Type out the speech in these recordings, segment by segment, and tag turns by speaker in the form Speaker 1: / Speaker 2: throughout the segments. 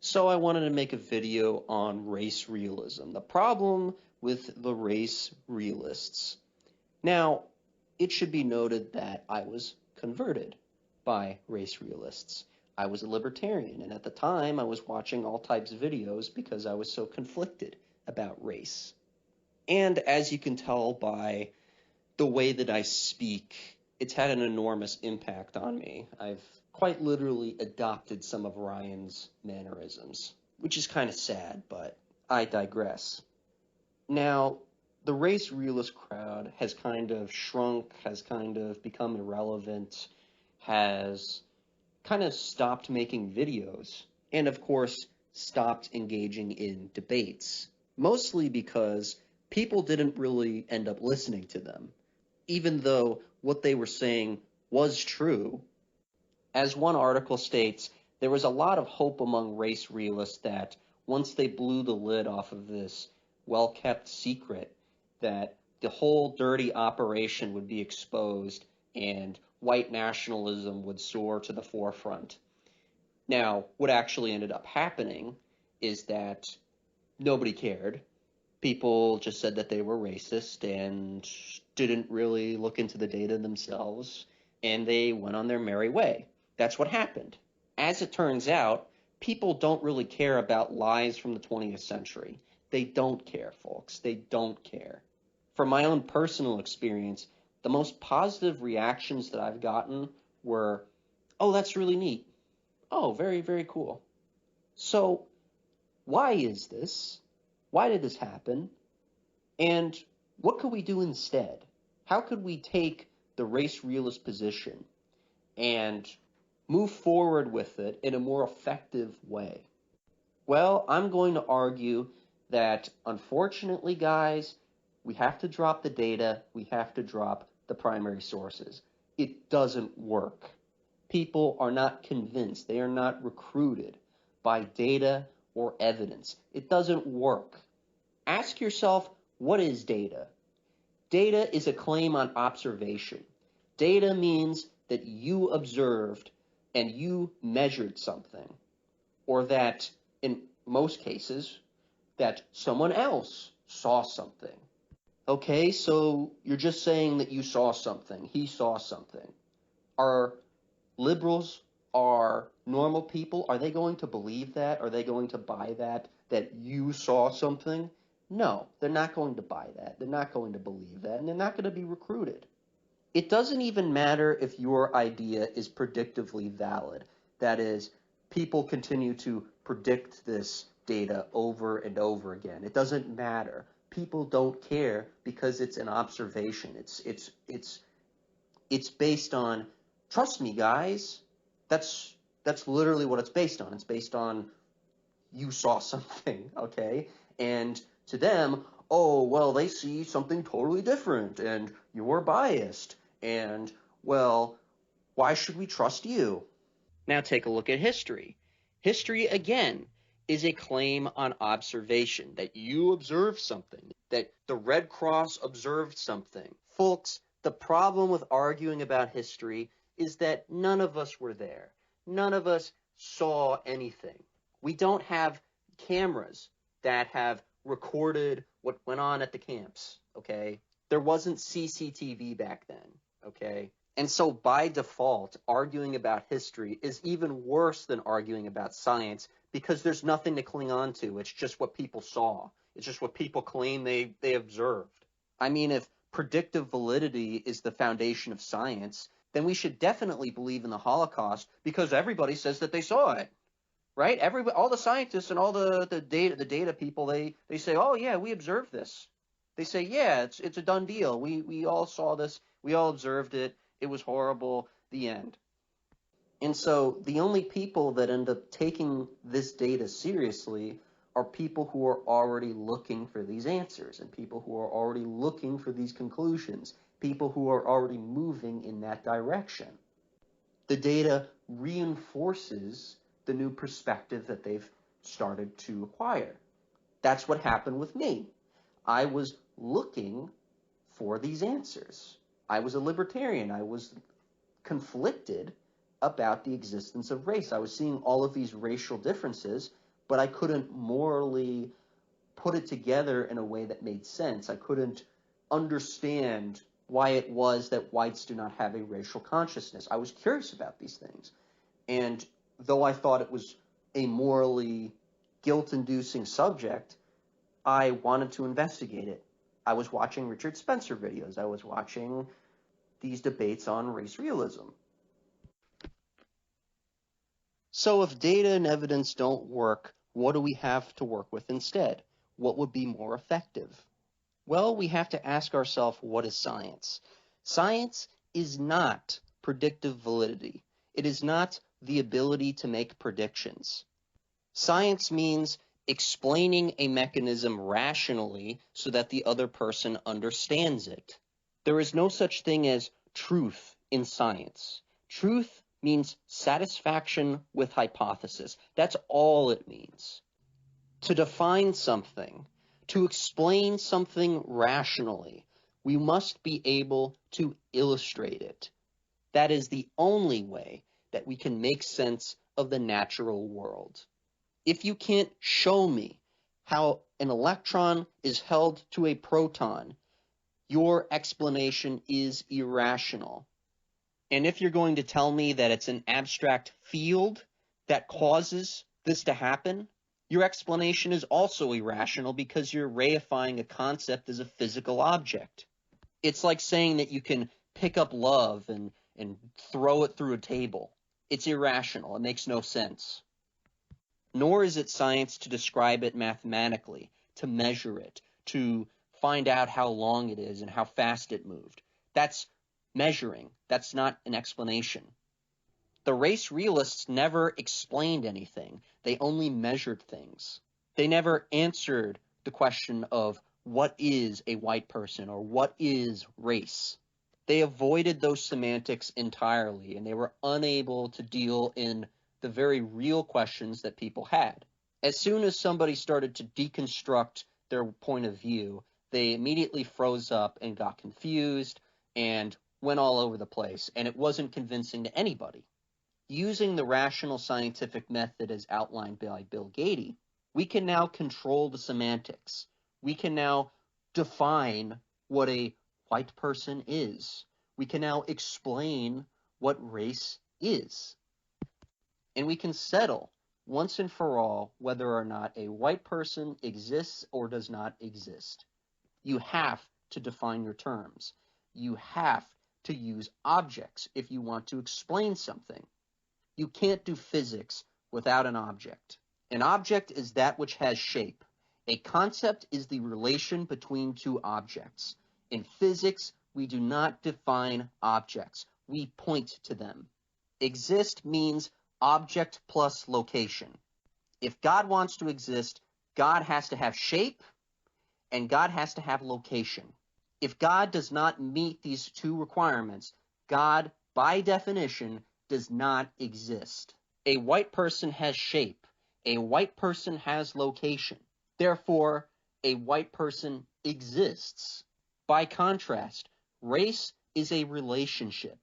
Speaker 1: So I wanted to make a video on race realism, the problem with the race realists. Now, it should be noted that I was converted by race realists. I was a libertarian, and at the time I was watching all types of videos because I was so conflicted about race. And as you can tell by the way that I speak, it's had an enormous impact on me. I've quite literally adopted some of Ryan's mannerisms, which is kind of sad, but I digress. Now, the race realist crowd has kind of shrunk, has kind of become irrelevant, has kind of stopped making videos, and of course, stopped engaging in debates, mostly because people didn't really end up listening to them even though what they were saying was true. As one article states, there was a lot of hope among race realists that once they blew the lid off of this well-kept secret, that the whole dirty operation would be exposed and white nationalism would soar to the forefront. Now, what actually ended up happening is that nobody cared. People just said that they were racist and didn't really look into the data themselves, and they went on their merry way. That's what happened. As it turns out, people don't really care about lies from the 20th century. They don't care, folks. They don't care. From my own personal experience, the most positive reactions that I've gotten were, oh, that's really neat. Oh, very, very cool. So, why is this? Why did this happen? And what could we do instead? How could we take the race realist position and move forward with it in a more effective way? Well, I'm going to argue that unfortunately, guys, we have to drop the data, we have to drop the primary sources. It doesn't work. People are not convinced, they are not recruited by data or evidence. It doesn't work. Ask yourself, what is data? Data is a claim on observation. Data means that you observed and you measured something, or that, in most cases, that someone else saw something. Okay, so you're just saying that you saw something, he saw something. Are liberals, are normal people, are they going to believe that? Are they going to buy that you saw something? No, they're not going to buy that. They're not going to believe that, and they're not going to be recruited. It doesn't even matter if your idea is predictively valid. That is, people continue to predict this data over and over again. It doesn't matter. People don't care because it's an observation. It's based on, trust me, guys. That's literally what it's based on. It's based on you saw something, okay? And to them, oh, well, they see something totally different, and you're biased, and, well, why should we trust you? Now take a look at history. History, again, is a claim on observation, that you observed something, that the Red Cross observed something. Folks, the problem with arguing about history is that none of us were there. None of us saw anything. We don't have cameras that have recorded what went on at the camps, okay? There wasn't CCTV back then, okay? And so by default, arguing about history is even worse than arguing about science because there's nothing to cling on to. It's just what people saw. It's just what people claim they observed. I mean, if predictive validity is the foundation of science, then we should definitely believe in the Holocaust because everybody says that they saw it, right? All the scientists and all the data people, they say, oh yeah, we observed this. They say, yeah, it's a done deal. We all saw this. We all observed it. It was horrible. The end. And so the only people that end up taking this data seriously are people who are already looking for these answers and people who are already looking for these conclusions, people who are already moving in that direction. The data reinforces the new perspective that they've started to acquire. That's what happened with me. I was looking for these answers. I was a libertarian. I was conflicted about the existence of race. I was seeing all of these racial differences, but I couldn't morally put it together in a way that made sense. I couldn't understand why it was that whites do not have a racial consciousness. I was curious about these things. And though I thought it was a morally guilt-inducing subject, I wanted to investigate it. I was watching Richard Spencer videos. I was watching these debates on race realism. So if data and evidence don't work, what do we have to work with instead? What would be more effective? Well, we have to ask ourselves, what is science? Science is not predictive validity. It is not the ability to make predictions. Science means explaining a mechanism rationally so that the other person understands it. There is no such thing as truth in science. Truth means satisfaction with hypothesis. That's all it means. To define something, to explain something rationally, we must be able to illustrate it. That is the only way that we can make sense of the natural world. If you can't show me how an electron is held to a proton, your explanation is irrational. And if you're going to tell me that it's an abstract field that causes this to happen, your explanation is also irrational because you're reifying a concept as a physical object. It's like saying that you can pick up love and throw it through a table. It's irrational. It makes no sense. Nor is it science to describe it mathematically, to measure it, to find out how long it is and how fast it moved. That's measuring. That's not an explanation. The race realists never explained anything. They only measured things. They never answered the question of what is a white person or what is race. They avoided those semantics entirely, and they were unable to deal in the very real questions that people had. As soon as somebody started to deconstruct their point of view, they immediately froze up and got confused and went all over the place, and it wasn't convincing to anybody. Using the rational scientific method as outlined by Bill Gaede, we can now control the semantics. We can now define what a white person is. We can now explain what race is. And we can settle once and for all whether or not a white person exists or does not exist. You have to define your terms. You have to use objects if you want to explain something. You can't do physics without an object. An object is that which has shape. A concept is the relation between two objects. In physics, we do not define objects. We point to them. Exist means object plus location. If God wants to exist, God has to have shape and God has to have location. If God does not meet these two requirements, God, by definition, does not exist. A white person has shape. A white person has location. Therefore, a white person exists. By contrast, race is a relationship.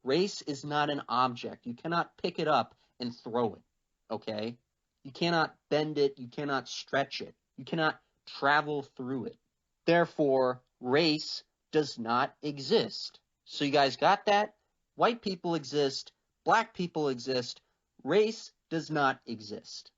Speaker 1: Race is not an object. You cannot pick it up and throw it, okay? You cannot bend it. You cannot stretch it. You cannot travel through it. Therefore, race does not exist. So you guys got that? White people exist. Black people exist. Race does not exist.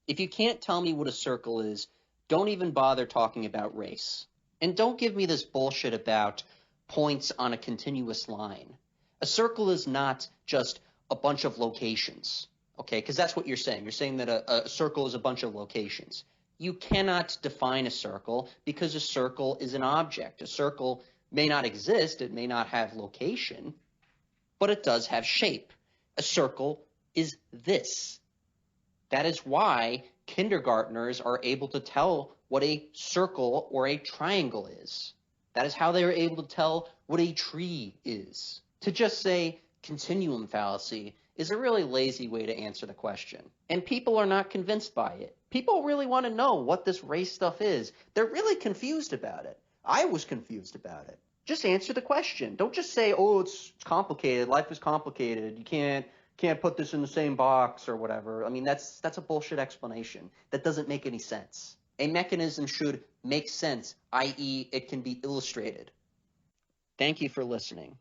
Speaker 1: If you can't tell me what a circle is, don't even bother talking about race. And don't give me this bullshit about points on a continuous line. A circle is not just a bunch of locations, okay? Because that's what you're saying. You're saying that a circle is a bunch of locations. You cannot define a circle because a circle is an object. A circle may not exist. It may not have location, but it does have shape. A circle is this. That is why kindergartners are able to tell what a circle or a triangle is. That is how they are able to tell what a tree is. To just say continuum fallacy is a really lazy way to answer the question. And people are not convinced by it. People really want to know what this race stuff is. They're really confused about it. I was confused about it. Just answer the question. Don't just say, oh, it's complicated. Life is complicated. You can't can't put this in the same box or whatever. I mean, that's a bullshit explanation. That doesn't make any sense. A mechanism should make sense, i.e., it can be illustrated. Thank you for listening.